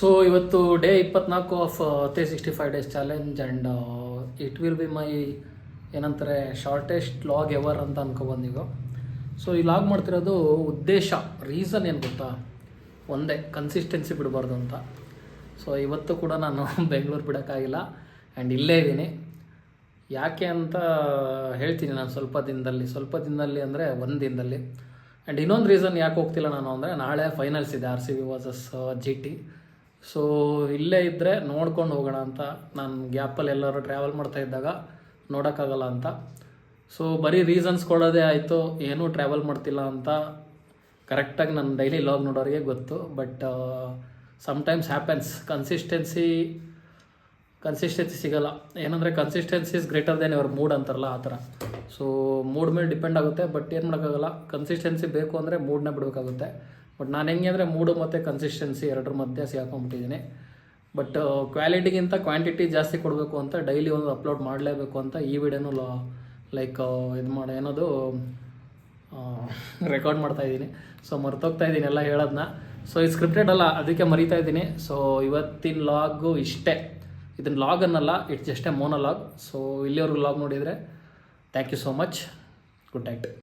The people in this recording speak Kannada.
ಸೊ ಇವತ್ತು day 24 of 365 days challenge and it will be my ಏನಂತಾರೆ ಶಾರ್ಟೆಸ್ಟ್ ಲಾಗ್ ಎವರ್ ಅಂತ ಅನ್ಕೊಬಂದೀಗ. ಸೊ ಈ ಲಾಗ್ ಮಾಡ್ತಿರೋದು ಉದ್ದೇಶ, ರೀಸನ್ ಏನು ಗೊತ್ತಾ, ಒಂದೇ ಕನ್ಸಿಸ್ಟೆನ್ಸಿ ಬಿಡಬಾರ್ದು ಅಂತ. ಸೊ ಇವತ್ತು ಕೂಡ ನಾನು ಬೆಂಗಳೂರು ಬಿಡೋಕ್ಕಾಗಿಲ್ಲ ಆ್ಯಂಡ್ ಇಲ್ಲೇ ಇದ್ದೀನಿ. ಯಾಕೆ ಅಂತ ಹೇಳ್ತೀನಿ ನಾನು ಸ್ವಲ್ಪ ದಿನದಲ್ಲಿ ಅಂದರೆ ಒಂದು ದಿನದಲ್ಲಿ. ಆ್ಯಂಡ್ ಇನ್ನೊಂದು ರೀಸನ್ ಯಾಕೆ ಹೋಗ್ತಿಲ್ಲ ನಾನು ಅಂದರೆ, ನಾಳೆ ಫೈನಲ್ಸ್ ಇದೆ RCB ವರ್ಸಸ್ GT. ಸೊ ಇಲ್ಲೇ ಇದ್ದರೆ ನೋಡ್ಕೊಂಡು ಹೋಗೋಣ ಅಂತ. ನಾನು ಗ್ಯಾಪಲ್ಲಿ ಎಲ್ಲರೂ ಟ್ರಾವೆಲ್ ಮಾಡ್ತಾ ಇದ್ದಾಗ ನೋಡೋಕ್ಕಾಗಲ್ಲ ಅಂತ. ಸೊ ಬರೀ ರೀಸನ್ಸ್ ಕೊಡೋದೇ ಆಯಿತು, ಏನೂ ಟ್ರಾವೆಲ್ ಮಾಡ್ತಿಲ್ಲ ಅಂತ ಕರೆಕ್ಟಾಗಿ ನನ್ನ ಡೈಲಿ ಲಾಗ್ ನೋಡೋರಿಗೆ ಗೊತ್ತು. ಬಟ್ ಸಮ್ಟೈಮ್ಸ್ ಹ್ಯಾಪನ್ಸ್, ಕನ್ಸಿಸ್ಟೆನ್ಸಿ ಸಿಗೋಲ್ಲ. ಏನಂದರೆ consistency is greater than your mood ಅಂತಾರಲ್ಲ, ಆ ಥರ. ಸೊ ಮೂಡ್ ಮೇಲೆ ಡಿಪೆಂಡ್ ಆಗುತ್ತೆ, ಬಟ್ ಏನು ಮಾಡೋಕ್ಕಾಗಲ್ಲ. ಕನ್ಸಿಸ್ಟೆನ್ಸಿ ಬೇಕು ಅಂದರೆ ಮೂಡನ್ನ ಬಿಡಬೇಕಾಗುತ್ತೆ. ಬಟ್ ನಾನು ಹೆಂಗೆ ಅಂದರೆ ಮೂಡು ಮತ್ತು ಕನ್ಸಿಸ್ಟೆನ್ಸಿ ಎರಡರ ಮಧ್ಯೆ ಸಿಗಾಕೊಂಡ್ಬಿಟ್ಟಿದ್ದೀನಿ. ಬಟ್ ಕ್ವಾಲಿಟಿಗಿಂತ ಕ್ವಾಂಟಿಟಿ ಜಾಸ್ತಿ ಕೊಡಬೇಕು ಅಂತ ಡೈಲಿ ಒಂದು ಅಪ್ಲೋಡ್ ಮಾಡಲೇಬೇಕು ಅಂತ ಈ ವಿಡಿಯೋನು ಲೈಕ್ ಏನದು ರೆಕಾರ್ಡ್ ಮಾಡ್ತಾಯಿದ್ದೀನಿ. ಸೊ ಮರ್ತೋಗ್ತಾ ಇದ್ದೀನಿ ಎಲ್ಲ ಹೇಳೋದನ್ನ. ಸೊ ಇದು ಸ್ಕ್ರಿಪ್ಟೆಡ್ ಅಲ್ಲ, ಅದಕ್ಕೆ ಮರಿತಾ ಇದ್ದೀನಿ. ಸೊ ಇವತ್ತಿನ ಲಾಗು ಇಷ್ಟೇ. ಇದನ್ನು ಲಾಗ್ ಅನ್ನಲ್ಲ, it's just a monologue. So ಇಲ್ಲಿವರೆಗೂ ಲಾಗ್ ನೋಡಿದರೆ thank you so much. Good night.